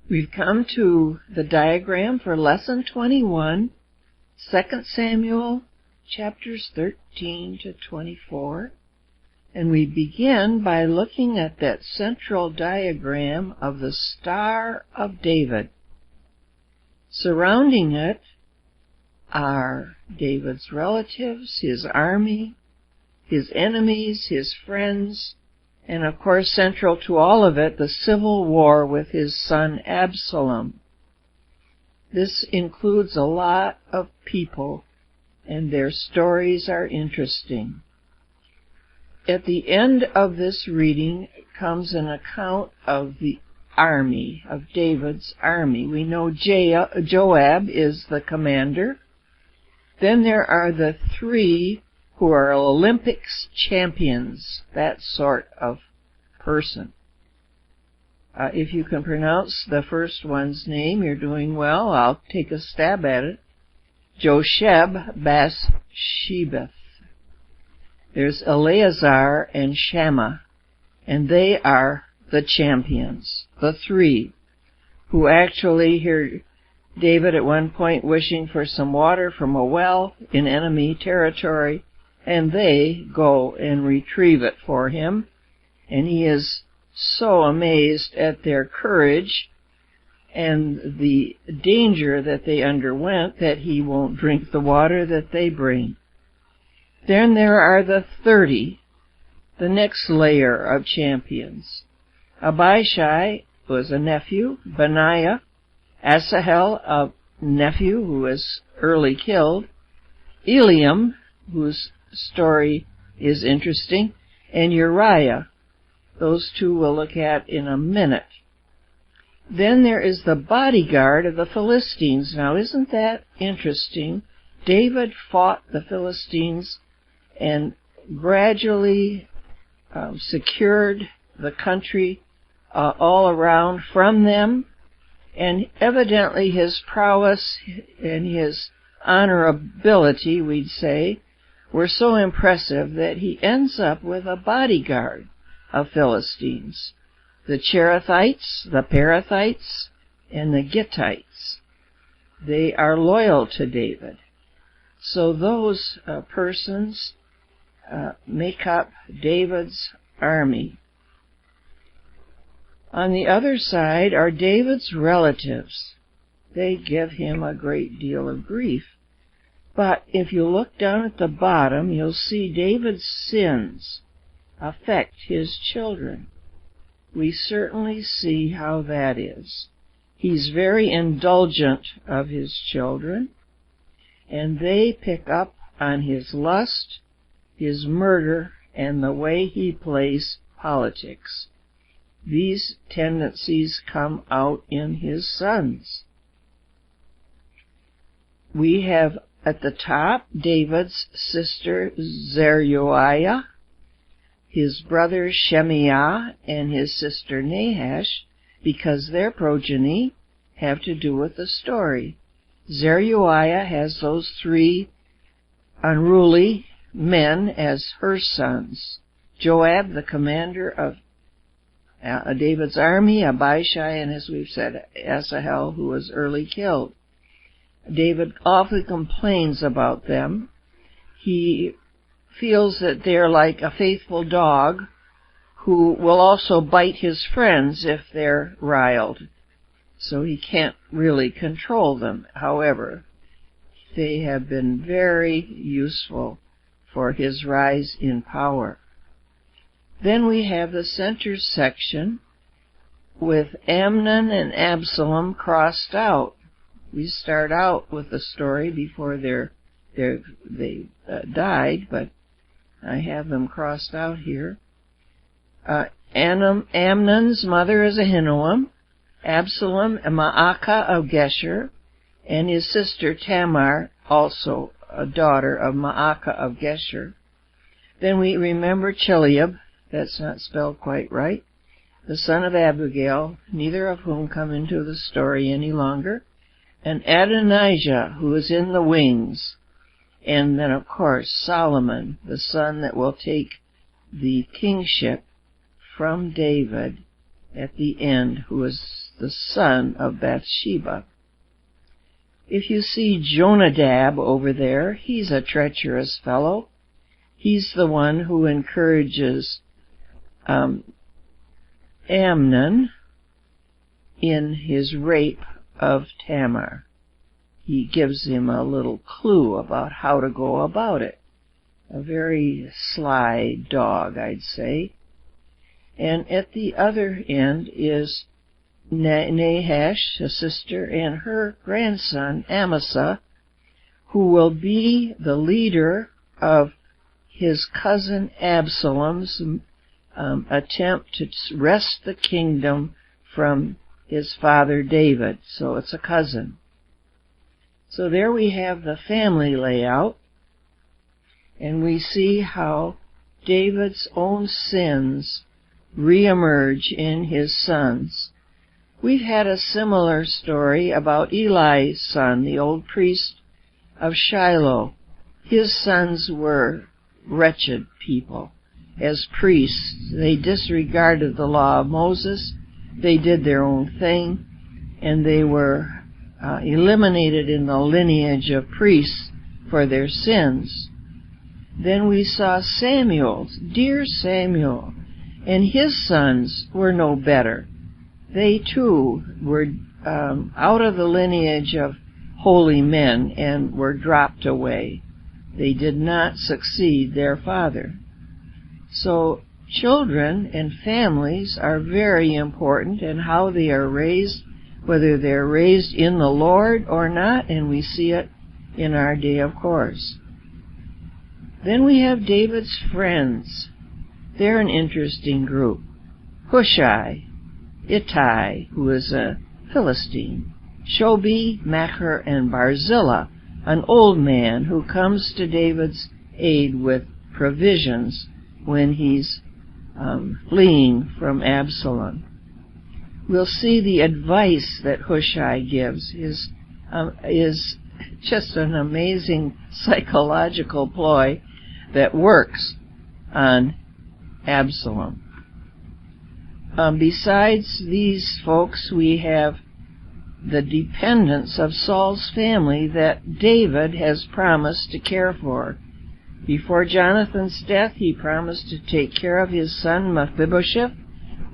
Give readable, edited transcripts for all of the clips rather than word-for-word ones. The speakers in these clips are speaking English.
We've come to the diagram for Lesson 21, 2 Samuel chapters 13 to 24, and we begin by looking at that central diagram of the Star of David. Surrounding it are David's relatives, his army, his enemies, his friends, and of course central to all of it, the civil war with his son Absalom. This includes a lot of people, and their stories are interesting. At the end of this reading comes an account of the army, of David's army. We know Joab is the commander. Then there are the three who are Olympics champions, that sort of person. If you can pronounce the first one's name, you're doing well. I'll take a stab at it. Josheb-Basshebeth. There's Eleazar and Shammah, and they are the champions, the three, who actually hear David at one point wishing for some water from a well in enemy territory, and they go and retrieve it for him, and he is so amazed at their courage and the danger that they underwent that he won't drink the water that they bring. Then there are the 30, the next layer of champions. Abishai was a nephew, Benaiah, Asahel, a nephew who was early killed, Eliam, whose story is interesting, and Uriah. Those two we'll look at in a minute. Then there is the bodyguard of the Philistines. Now, isn't that interesting? David fought the Philistines and gradually secured the country all around from them, and evidently his prowess and his honorability, we'd say, were so impressive that he ends up with a bodyguard of Philistines, the Cherethites, the Perethites, and the Gittites. They are loyal to David. So those persons make up David's army. On the other side are David's relatives. They give him a great deal of grief. But if you look down at the bottom, you'll see David's sins affect his children. We certainly see how that is. He's very indulgent of his children, and they pick up on his lust, his murder, and the way he plays politics. These tendencies come out in his sons. We have at the top David's sister Zeruiah, his brother Shemaiah, and his sister Nahash, because their progeny have to do with the story. Zeruiah has those three unruly men as her sons. Joab, the commander of David's army, Abishai, and as we've said, Asahel, who was early killed. David awfully complains about them. He feels that they're like a faithful dog who will also bite his friends if they're riled. So he can't really control them. However, they have been very useful for his rise in power. Then we have the center section with Amnon and Absalom crossed out. We start out with the story before they died, but I have them crossed out here. Amnon's mother is Ahinoam, Absalom a Maacah of Geshur, and his sister Tamar, also a daughter of Maacah of Geshur. Then we remember Chileab, that's not spelled quite right, the son of Abigail, neither of whom come into the story any longer, and Adonijah, who is in the wings, and then, of course, Solomon, the son that will take the kingship from David at the end, who is the son of Bathsheba. If you see Jonadab over there, he's a treacherous fellow. He's the one who encourages Amnon in his rape of Tamar. He gives him a little clue about how to go about it. A very sly dog, I'd say. And at the other end is Nahash, a sister, and her grandson, Amasa, who will be the leader of his cousin Absalom's attempt to wrest the kingdom from his father David. So it's a cousin. So there we have the family layout, and we see how David's own sins reemerge in his sons. We've had a similar story about Eli's son, the old priest of Shiloh. His sons were wretched people. As priests, they disregarded the law of Moses, they did their own thing, and they were eliminated in the lineage of priests for their sins. Then we saw Samuel, dear Samuel, and his sons were no better. They too were out of the lineage of holy men and were dropped away. They did not succeed their father. So children and families are very important, and how they are raised, whether they're raised in the Lord or not, and we see it in our day, of course. Then we have David's friends. They're an interesting group. Hushai, Ittai, who is a Philistine, Shobi, Machir, and Barzillai, an old man who comes to David's aid with provisions when he's fleeing from Absalom. We'll see the advice that Hushai gives is just an amazing psychological ploy that works on Absalom. Besides these folks, we have the dependents of Saul's family that David has promised to care for. Before Jonathan's death, he promised to take care of his son Mephibosheth,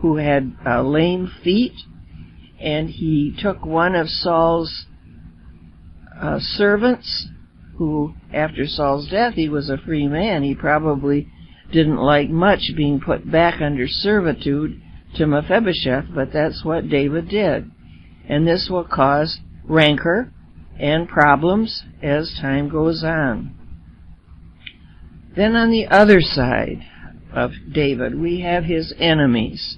who had lame feet, and he took one of Saul's servants, who, after Saul's death, he was a free man. He probably didn't like much being put back under servitude to Mephibosheth, but that's what David did. And this will cause rancor and problems as time goes on. Then on the other side of David, we have his enemies.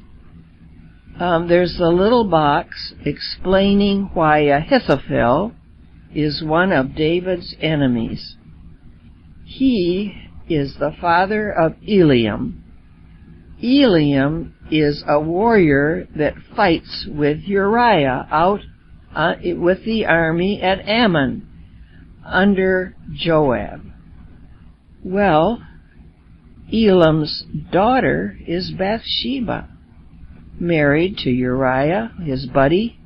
There's the little box explaining why Ahithophel is one of David's enemies. He is the father of Eliam. Eliam is a warrior that fights with Uriah out with the army at Ammon under Joab. Well, Elam's daughter is Bathsheba, married to Uriah, his buddy,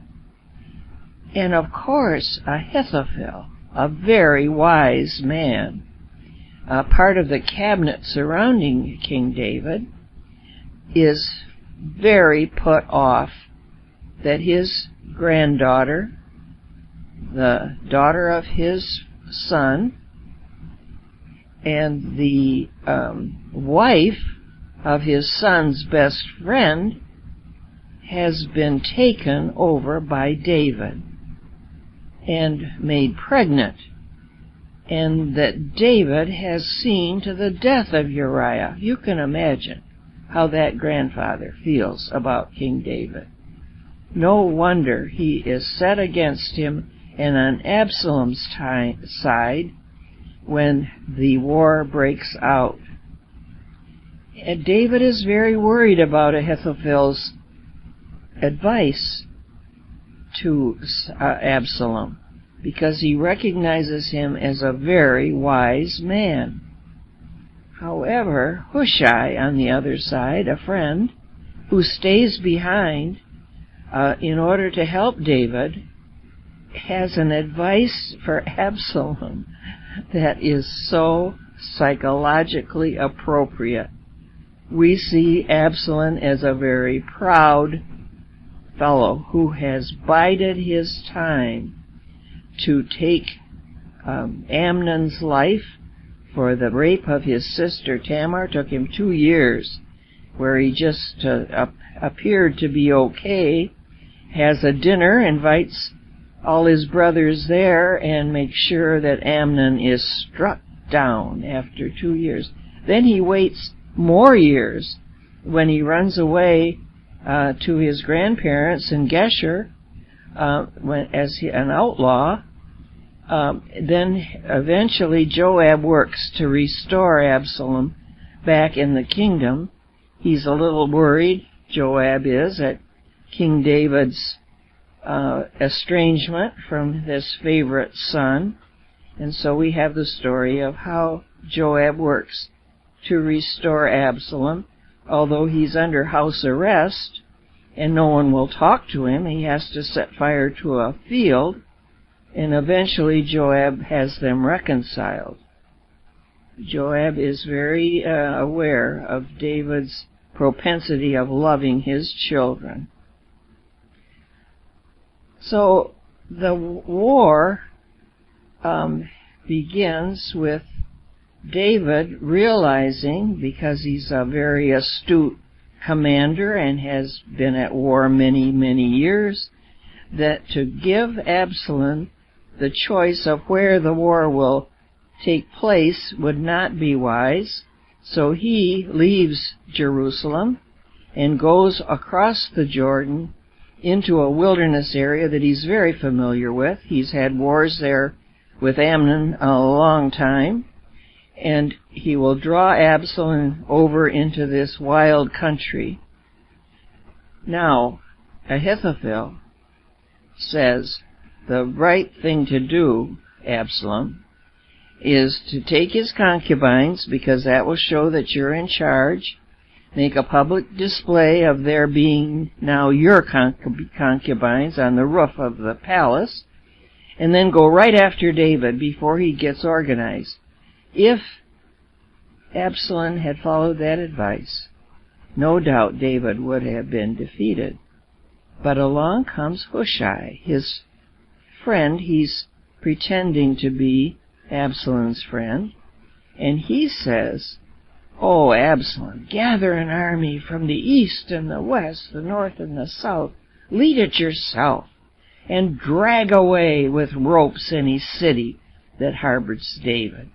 and of course Ahithophel, a very wise man, part of the cabinet surrounding King David, is very put off that his granddaughter, the daughter of his son, and the wife of his son's best friend has been taken over by David and made pregnant, and that David has seen to the death of Uriah. You can imagine how that grandfather feels about King David. No wonder he is set against him and on Absalom's side when the war breaks out. And David is very worried about Ahithophel's advice to Absalom, because he recognizes him as a very wise man. However, Hushai, on the other side, a friend, who stays behind, in order to help David, has an advice for Absalom that is so psychologically appropriate. We see Absalom as a very proud fellow who has bided his time to take Amnon's life for the rape of his sister Tamar. Took him 2 years, where he just appeared to be okay, has a dinner, invites all his brothers there, and makes sure that Amnon is struck down after 2 years. Then he waits more years when he runs away to his grandparents in Geshur as an outlaw. Then eventually Joab works to restore Absalom back in the kingdom. He's a little worried, Joab is, at King David's estrangement from his favorite son. And so we have the story of how Joab works to restore Absalom. Although he's under house arrest and no one will talk to him, he has to set fire to a field, and eventually Joab has them reconciled. Joab is very aware of David's propensity of loving his children. So the war begins with David realizing, because he's a very astute commander and has been at war many, many years, that to give Absalom the choice of where the war will take place would not be wise. So he leaves Jerusalem and goes across the Jordan into a wilderness area that he's very familiar with. He's had wars there with Amnon a long time, and he will draw Absalom over into this wild country. Now, Ahithophel says the right thing to do, Absalom, is to take his concubines, because that will show that you're in charge, make a public display of their being now your concubines on the roof of the palace, and then go right after David before he gets organized. If Absalom had followed that advice, no doubt David would have been defeated. But along comes Hushai, his friend. He's pretending to be Absalom's friend, and he says, "Oh, Absalom, gather an army from the east and the west, the north and the south. Lead it yourself, and drag away with ropes any city that harbors David."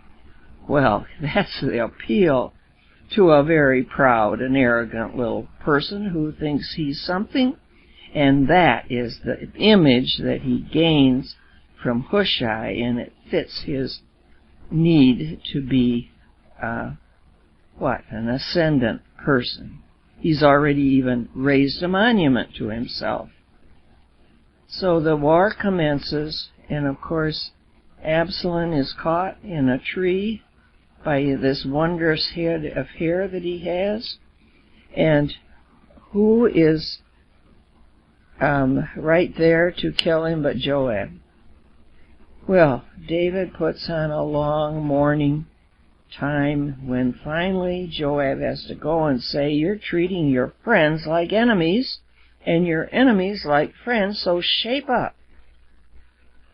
Well, that's the appeal to a very proud and arrogant little person who thinks he's something, and that is the image that he gains from Hushai, and it fits his need to be an ascendant person. He's already even raised a monument to himself. So the war commences, and of course Absalom is caught in a tree by this wondrous head of hair that he has. And who is right there to kill him but Joab? Well, David puts on a long mourning time when finally Joab has to go and say, "You're treating your friends like enemies and your enemies like friends, so shape up."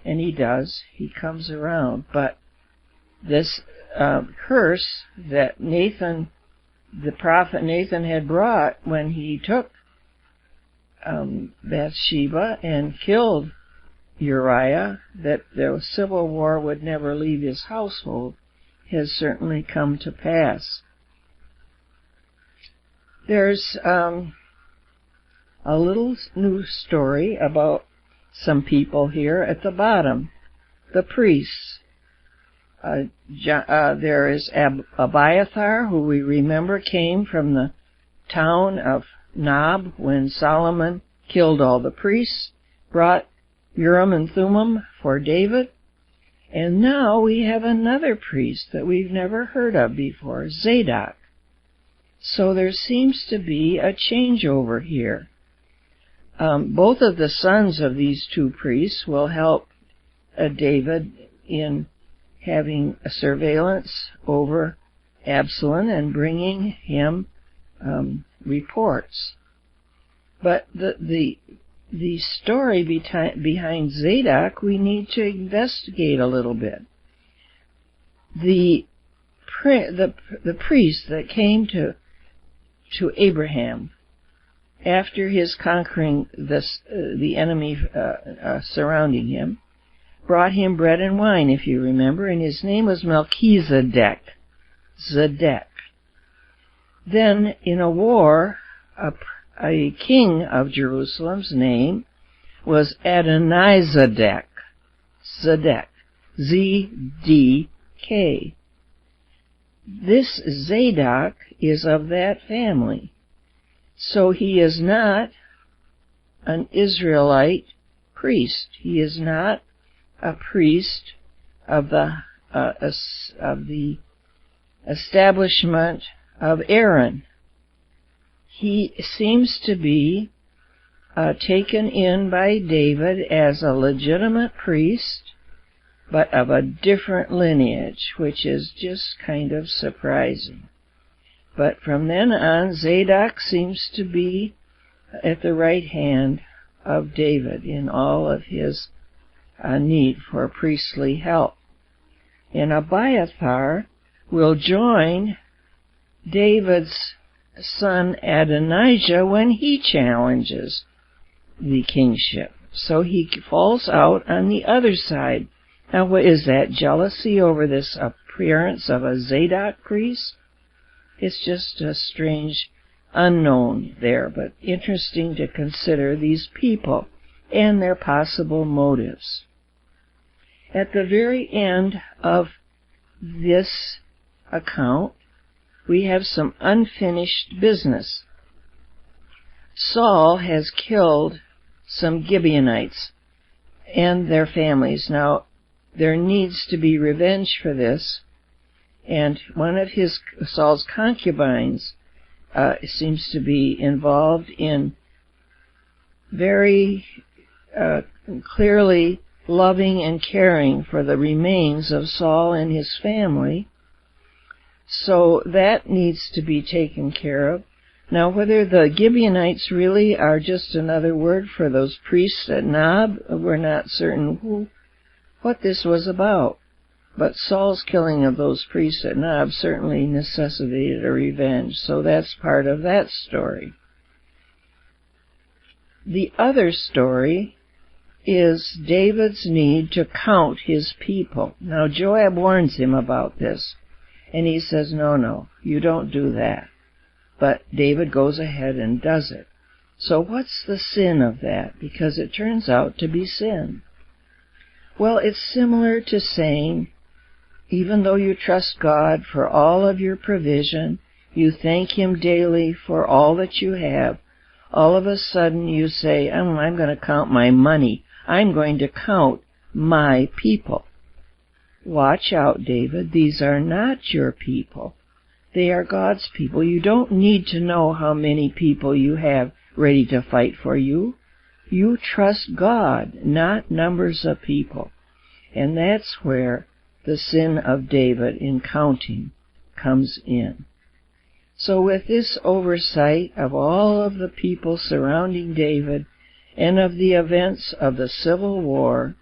And he does. He comes around. But this curse that Nathan, the prophet Nathan, had brought when he took Bathsheba and killed Uriah, that the civil war would never leave his household, has certainly come to pass. There's a little new story about some people here at the bottom, the priests. There is Abiathar, who we remember came from the town of Nob when Solomon killed all the priests, brought Urim and Thummim for David. And now we have another priest that we've never heard of before, Zadok. So there seems to be a changeover here. both of the sons of these two priests will help David in having a surveillance over Absalom and bringing him reports. But the story behind Zadok we need to investigate a little bit. The priest that came to Abraham after his conquering the enemy surrounding him brought him bread and wine, if you remember, and his name was Melchizedek. Then, in a war, a king of Jerusalem's name was Adonizedek. Z-D-K. This Zadok is of that family. So he is not an Israelite priest. He is not a priest of the establishment of Aaron. He seems to be taken in by David as a legitimate priest, but of a different lineage, which is just kind of surprising. But from then on, Zadok seems to be at the right hand of David in all of his need for priestly help. And Abiathar will join David's son Adonijah when he challenges the kingship. So he falls out on the other side. Now, what is that? Jealousy over this appearance of a Zadok priest? It's just a strange unknown there, but interesting to consider these people and their possible motives. At the very end of this account, we have some unfinished business. Saul has killed some Gibeonites and their families. Now, there needs to be revenge for this, and one of Saul's concubines seems to be involved in very clearly loving and caring for the remains of Saul and his family. So that needs to be taken care of. Now, whether the Gibeonites really are just another word for those priests at Nob, we're not certain what this was about. But Saul's killing of those priests at Nob certainly necessitated a revenge, so that's part of that story. The other story is David's need to count his people. Now, Joab warns him about this, and he says, no, you don't do that. But David goes ahead and does it. So what's the sin of that? Because it turns out to be sin. Well, it's similar to saying, even though you trust God for all of your provision, you thank Him daily for all that you have, all of a sudden you say, I'm going to count my money. I'm going to count my people. Watch out, David. These are not your people. They are God's people. You don't need to know how many people you have ready to fight for you. You trust God, not numbers of people. And that's where the sin of David in counting comes in. So with this oversight of all of the people surrounding David and of the events of the Civil War,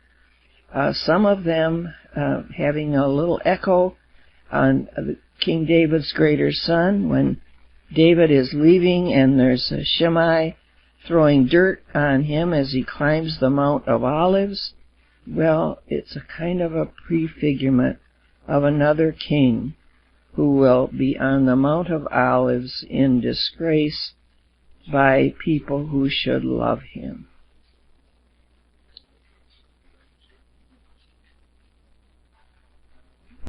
some of them having a little echo on King David's greater son, when David is leaving and there's Shimei throwing dirt on him as he climbs the Mount of Olives. Well, it's a kind of a prefigurement of another king who will be on the Mount of Olives in disgrace by people who should love him.